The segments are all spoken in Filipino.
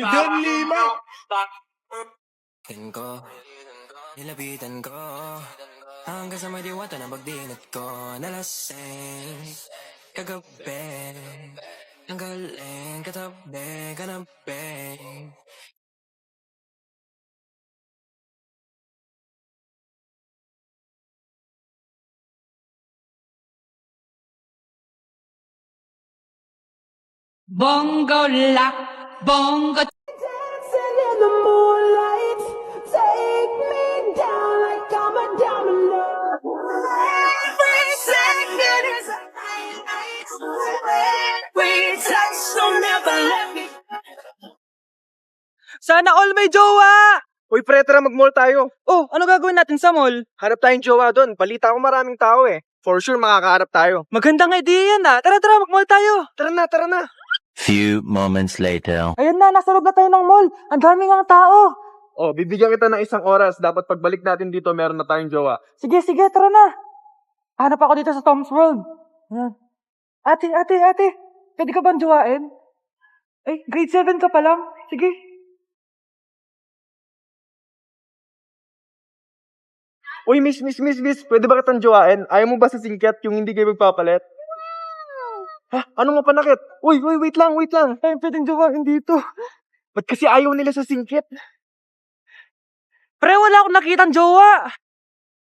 Don Lima! Ko, nilapitan ko hanggang sa may diwata na pagdinat ko. Nalasing kagabi, ang galing katabi, kanabi. Bongo la, bongo. Dancing in the moonlight, take me down like I'm a domino. Every second is a night. We touch, so never let me. Sana all may jowa! Uy, pre, tara mag-mall tayo. Oh, ano gagawin natin sa mall? Hanap tayong jowa doon. Balita ko maraming tao eh. For sure, makakaharap tayo. Magandang idea yan ah. Tara, mag-mall tayo. Tara na. Few moments later. Ayan na, nasa loob na tayo ng mall. Ang dami ng tao. Oh, bibigyan kita ng 1 oras. Dapat pagbalik natin dito, meron na tayong jowa. Sige, tara na. Hanap ako dito sa Tom's World. Ayan. Ate. Pwede ka bang jowain? Ay, grade 7 ka pa lang. Sige. Uy, miss. Pwede ba kitang jowain? Ayaw mo ba sa singkat yung hindi kayo magpapalit? Ha? Ano mo panakit? Uy, wait lang. Ay, pwedeng jowain dito. Ba't kasi ayaw nila sa singkit? Pre, wala akong nakitang jowa.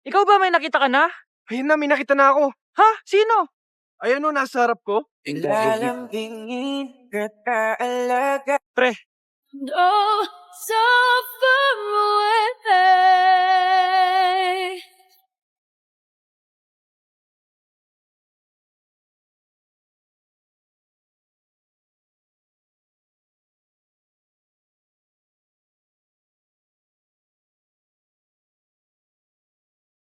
Ikaw ba may nakita ka na? Ayun na, may nakita na ako. Ha? Sino? Ayan o, nasa harap ko. Ilalambingin ka alaga. Pre, Oh, so far away.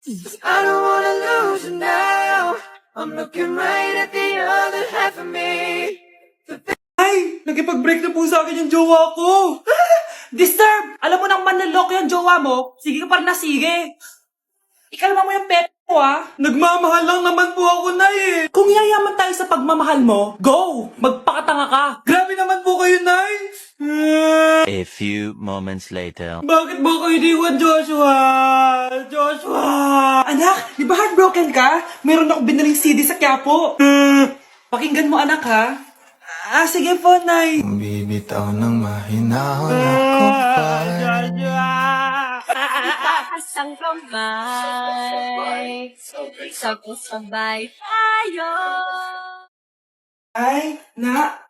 I don't wanna lose you now. I'm looking right at the other half of me. ay, nagipag-break na po sa akin yung jowa ko. Disturb! Alam mo nang manloloko yung jowa mo, sige ka pa rin na sige. Ikalma mo yung pet mo ah. Nagmamahal lang naman po ako na eh. Kung yayaman tayo sa pagmamahal mo, go! Magpakatanga ka. Grabe naman po kayo, Nay. A few moments later. Bakit mo ko iniwan, Joshua? Anak, di ba heartbroken ka? Meron akong binaling CD sa Quiapo. Pakinggan mo, anak, ha? Sige po, Nay. Bibitaw ng mahinahon ako pa. Itaas ang kamay, sabay tayo. Ay, na.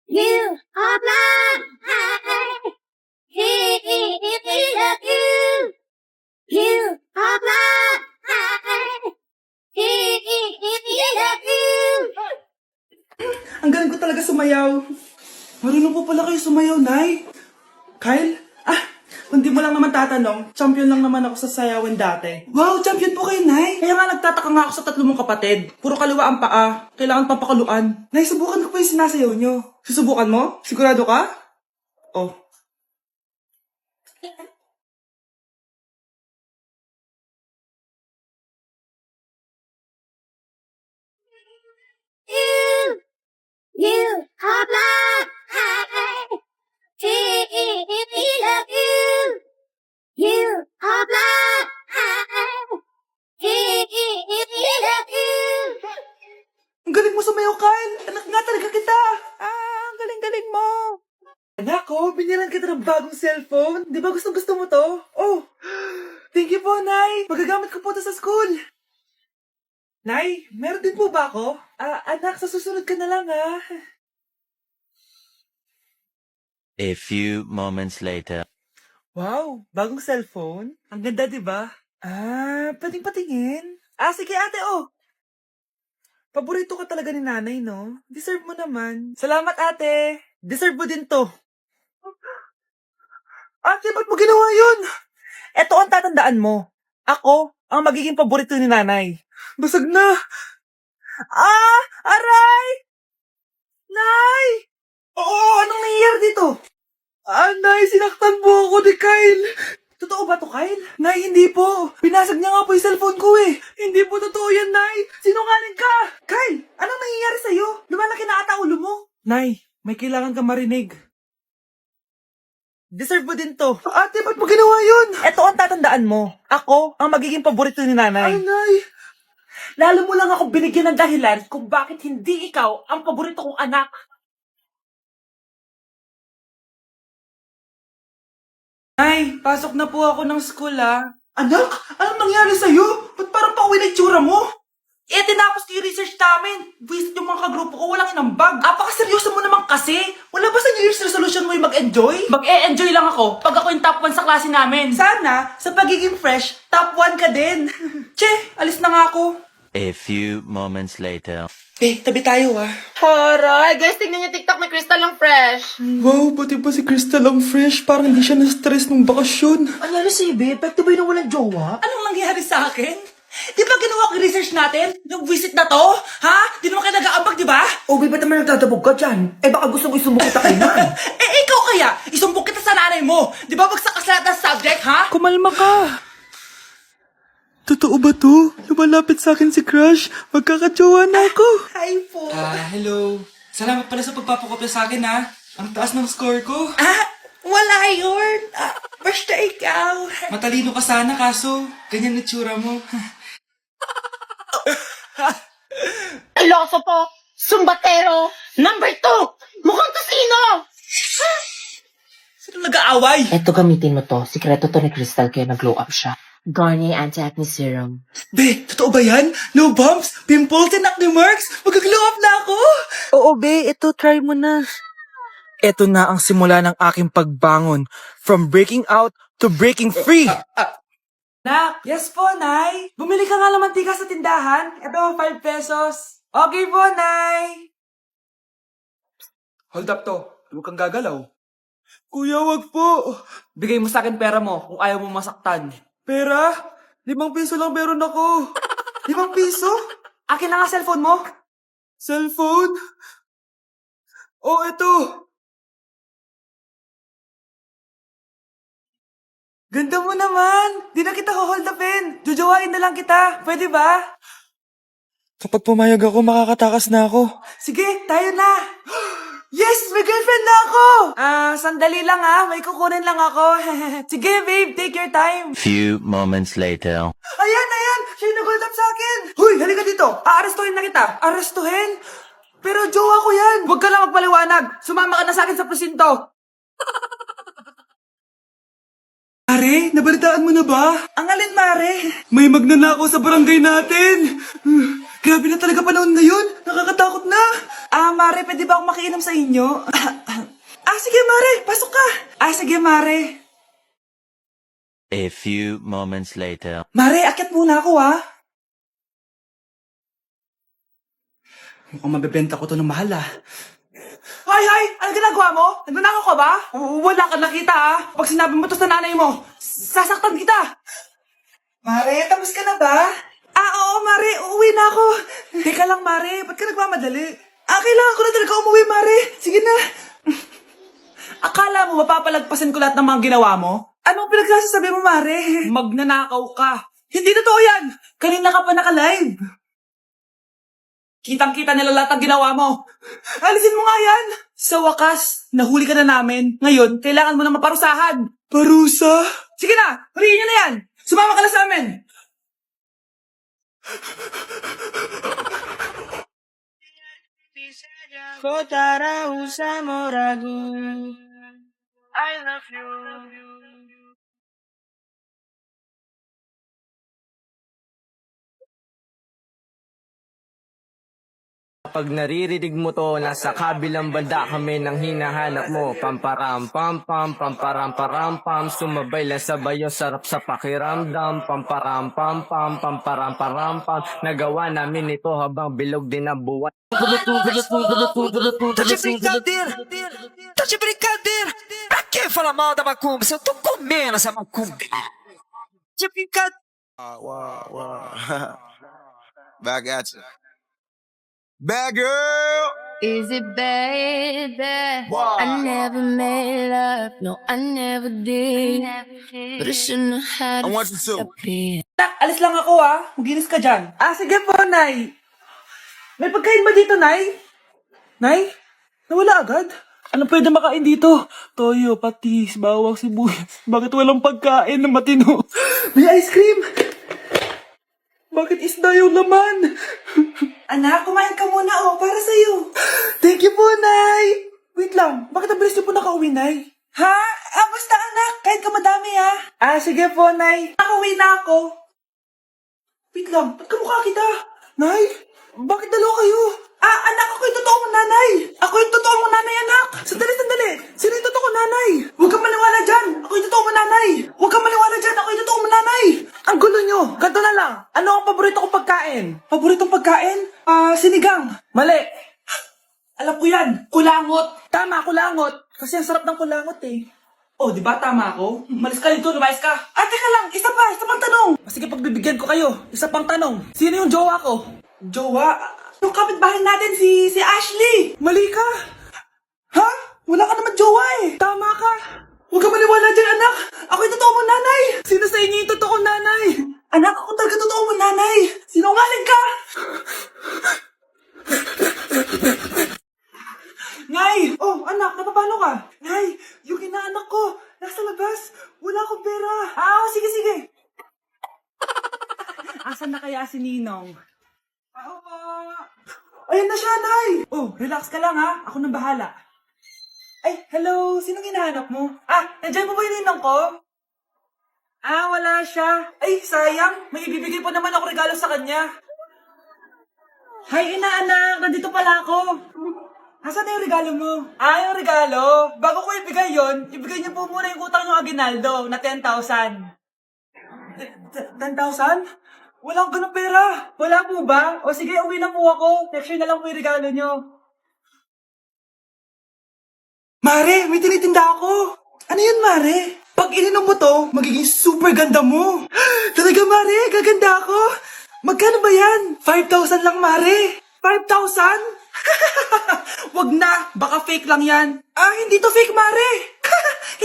You are mine. You are mine. Ang galing ko talaga sumayaw. Marunong po pala kayo sumayaw, Nay. Kyle? Kung di mo lang naman tatanong, champion lang naman ako sa sayawan dati. Wow, champion po kayo, Nay. Kaya nga nagtataka nga ako sa 3 mong kapatid. Puro kaliwa ang paa. Kailangan papakaluan. Nay, subukan ko pa yung sinasayaw nyo. Susubukan mo? Sigurado ka? Oh. You are mine. You are mine. Ang galing mo sumayaw, Kyle. Anak nga talaga kita. Ang galing-galing mo. Anak ko, binilan kita ng bagong cellphone. Di ba gusto mo to? Oh, thank you po, Nay. Magagamit ko po to sa school. Nay, meron din po ba ako? Anak, sa susunod ka na lang, ha? A few moments later. Wow, bagong cellphone? Ang ganda, di ba? Pwedeng patingin? Sige ate, oh. Paborito ka talaga ni nanay, no? Deserve mo naman. Salamat, ate. Deserve mo din to. Ate, ba't mo ginawa yun? Eto ang tatandaan mo. Ako ang magiging paborito ni nanay. Basag na. Ah! Aray! Nay! Oo, anong nangyayari dito? Nay, sinaktan po ako ni Kyle. Totoo ba to, Kyle? Nay, hindi po. Binasag niya nga po yung cellphone ko eh. Hindi po totoo yan, Nay. Sinungaling ka. Kyle, anong nangyayari sa'yo? Lumalaki na ata ulo mo. Nay, may kailangan ka marinig. Deserve mo din to. Ate, ba't mo ginawa yun? Ito ang tatandaan mo. Ako ang magiging paborito ni nanay. Ay, Nay. Lalo mo lang ako binigyan ng dahilan kung bakit hindi ikaw ang paborito kong anak. Nay, pasok na po ako ng school Anak, anong nangyari sa'yo? Ba't parang pauwi na itsura mo? Tinapos ko yung research namin. Visit yung mga kagrupo ko, walang inambag. Apakaseryoso mo naman kasi. Wala ba sa New Year's resolution mo yung mag-enjoy? Mag-e-enjoy lang ako pag ako yung top 1 sa klase namin. Sana, sa pagiging fresh, top 1 ka din. Che, alis na nga ako. A few moments later. Tabi tayo Aray, guys, tignan niyo TikTok ni Crystal ang fresh. Wow, pati ba si Crystal ang fresh? Parang hindi siya na-stress nung bakasyon. Ano si Ibe? Epekto ba yung walang jowa? Anong nangyari sa akin? Di ba ginawa ko yung research natin? Yung visit na to? Ha? Di naman kayo nag-aambag, di ba? O, ba't naman nagtatabog ka dyan? Baka gusto mo isumbong kita kay Nan. Ikaw kaya? Isumbong kita sa nanay mo. Di ba bagsak ka sa lahat ng subject, ha? Kumalma ka. Totoo ba to? Lumalapit sa akin si Crush. Magkakatsawa na ako. Hi po. Hello. Salamat pala sa pagpapakopya sa akin, ha? Ang taas ng score ko. Wala yun. Basta ikaw. Matalino ka sana, kaso ganyan na tsura mo. Iloso po! Sumbatero! Number 2! Mukhang kasino! Sino nag-aaway? Eto, gamitin mo to. Sikreto to ni Crystal kaya nag-glow up siya. Garnier Anti-Acne Serum. Be, totoo ba yan? No bumps, pimples, and acne marks? Mag-glow up na ako! Oo, be. Ito, try mo na. Ito na ang simula ng aking pagbangon. From breaking out to breaking free. Nak! Yes po, Nay. Bumili ka nga ng mantika sa tindahan. Ito, 5 pesos. Okay po, Nay. Hold up to. Huwag kang gagalaw. Kuya, wag po. Bigay mo sa akin pera mo kung ayaw mo masaktan. Pera? 5 piso lang meron ako. 5 piso? Akin na nga cellphone mo. Cellphone? Oh, ito. Ganda mo naman. Di na kita hold upin. Jujuwain na lang kita. Pwede ba? Kapag pumayag ako, makakatakas na ako. Sige, tayo na. Yes! May girlfriend na ako! Sandali lang may kukunin lang ako. Sige, babe, take your time. Few moments later. Ayan! Siya yung nag-hold up sa akin. Huy, halika dito. Aarestuhin na kita. Arestuhin? Pero jowa ko yan. Huwag ka lang magpaliwanag. Sumama ka na sa akin sa presinto. Mare, nabalitaan mo na ba? Ang alin, Mare? May magnanakaw sa barangay natin. Grabe na talaga panahon ngayon. Nakakatakot na. Mare, pwede ba akong makiinom sa inyo? Sige, Mare. Pasok ka. Sige, Mare. A few moments later. Mare, akit muna ako, Mukhang mabibenta ko to ng mahal, Hay! Ano ginagawa mo? Nagnanakaw ka ba? Wala ka nakita, Pag sinabi mo to sa nanay mo, sasaktan kita. Mare, tapos ka na ba? Oo, Mare. Uuwi na ako. Teka lang, Mare. Ba't ka nagmamadali? Kailangan ko na talaga umuwi, Mare. Sige na. Akala mo mapapalagpasan ko lahat ng mga ginawa mo? Anong pinagsasasabi mo, Mare? Magnanakaw ka. Hindi totoo yan. Kanina ka pa naka-live. Kitang-kita nila lahat ang ginawa mo. Alisin mo nga yan. Sa wakas, nahuli ka na namin. Ngayon, kailangan mo na maparusahan. Parusa? Sige na, huliin niyo na yan. Sumama ka na sa amin. Kotara usamo ragu. I love you. Pag naririnig mo to, nasa kabilang banda kami nang hinahanap mo. Pamparam pam pam, pamparam param pam, sumabay lang sabayo, sarap sa pakiramdam. Pamparam pam pam, pamparam param pam, nagawa namin ito habang bilog din ang buwan. Tá de brincadeira! Tá de brincadeira! Pra que falar mal da macumba se eu tô comendo essa macumba? De brincadeira! Back at you. Bad girl. Is it baby? Why? I never made love, no, I never did. But I shouldn't have had I want you to. disappear. Nak, alis lang ako Maginis ka dyan. Sige po, Nay. May pagkain ba dito, Nay? Nay? Nawala agad? Ano pwede makain dito? Toyo, patis, bawang, sibuyas. Bakit walang pagkain na matino? May ice cream! Bakit isda yung laman? Anak, kumain ka muna para sa'yo. Thank you po, Nay. Wait lang, bakit ang bilis niyo po nakauwi, Nay? Ha? Basta anak, kahit ka madami sige po, Nay. Nakauwi na ako. Wait lang, ba't kamukha kita? Nay, bakit dalawa kayo? Anak, ako yung totoo mong nanay. Ako yung totoo mong nanay, anak. Sandali. Sino yung totoo mong nanay? Huwag kang maniwala dyan. Ako yung totoo mong nanay. Huwag kang maniwala dyan. Ako yung totoo mong nanay. Ang gulo nyo. Ganto na lang. Ano ang paborito kong pagkain? Paboritong pagkain? Sinigang. Mali. Alam ko yan. Kulangot. Tama, kulangot. Kasi ang sarap ng kulangot Oh, di ba tama ako? Malis ka dito, lumayas ka. Teka lang, isa pang tanong. Sige, pagbibigyan ko kayo. Isa pang tanong. Sino yung jowa ko? Jowa? Yung kapitbahay natin, si Ashley. Mali ka. Ha? Wala ka naman jowa Tama ka. Huwag ka maniwala dyan, anak. Ako yung totoo mong nanay. Sino sa inyo yung totoo nanay? Anak, ako talaga totoo mong nanay. Sinungaling ka. Nay! Anak, napapano ka? Nay, yung inaanak ko, nasa labas. Wala akong pera. Sige. Asan na kaya si Ninong? Ako pa. Ayan na siya, Nay. Relax ka lang Ako nang bahala. Ay, hello. Sinong hinahanap mo? Nandiyan mo ba yung Ninong ko? Wala siya. Ay, sayang. May ibibigay pa naman ako regalo sa kanya. Hi, inaanak. Nandito pala ako. Asan na yung regalo mo? Yung regalo? Bago ko ibigay yon, ibigay niyo po muna yung utang yung Aguinaldo na 10,000. 10,000? Wala akong ganong pera. Wala po ba? Sige, uwi na po ako. Next year na lang po yung regalo niyo. Mare, may tinitinda ako. Ano yun, Mare? Pag ininom mo to, magiging super ganda mo. Talaga, Mare? Gaganda ako? Magkano ba yan? 5,000 lang, Mare. 5,000? Wag na, baka fake lang yan. Hindi to fake, Mare.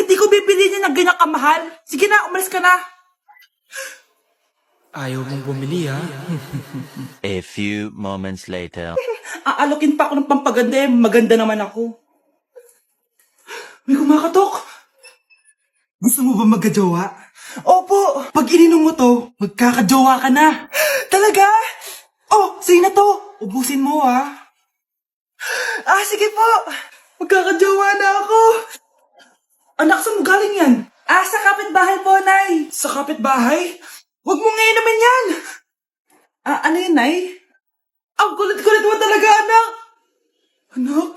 Hindi ko bibili niya ng ganyan kamahal. Sige na, umalis ka na. Ayaw mong bumili, A few moments later. Aalokin pa ako ng pampaganda maganda naman ako. May kumakatok. Gusto mo ba magkajowa? Opo, pag ininom mo to, magkakajowa ka na. Talaga? Sige na to. Ubusin mo, sige po. Magkakajowa na ako. Anak, saan mo galing yan? Sa kapitbahay po, Nay. Sa kapitbahay? Huwag mo ngayon naman yan. Ano yun, Nay? Ang kulit-kulit mo talaga, anak. Anak?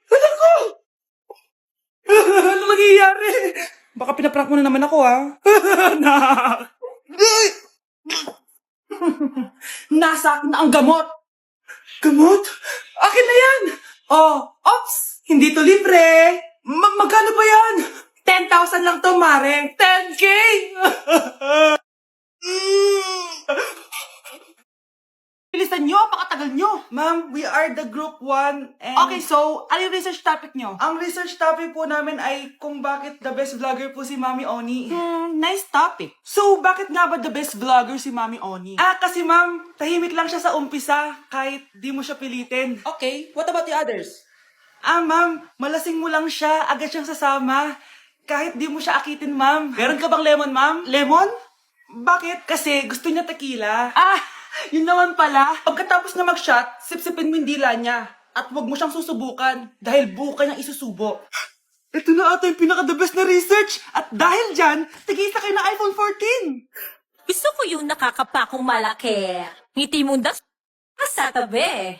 Anak ko! Ano nangyayari? Baka pinaprank mo na naman ako, Anak! Nasa akin na ang gamot. Gamot? Akin na yan! Ops! Hindi to libre! Magkano ba yan? 10,000 lang to, Mare. 10K! Bilisan nyo, pakatagal nyo. Ma'am, we are the group 1 and... Okay, so, ano yung research topic nyo? Ang research topic po namin ay kung bakit the best vlogger po si Mami Oni. Nice topic. So, bakit nga ba the best vlogger si Mami Oni? Kasi ma'am, tahimik lang siya sa umpisa kahit di mo siya pilitin. Okay, what about the others? Ma'am, malasing mo lang siya, agad siyang sasama. Kahit di mo siya akitin, ma'am. Meron ka bang lemon, ma'am? Lemon? Bakit? Kasi gusto niya tequila. Yun naman pala. Pagkatapos na mag-shot, sipsipin mo yung dila niya. At huwag mo siyang susubukan dahil buka niyang isusubo. Ito na ata yung pinaka-the best na research. At dahil dyan, tigisa kayo ng iPhone 14. Gusto ko yung nakakapakong malaki. Ngiti mo sa tabi.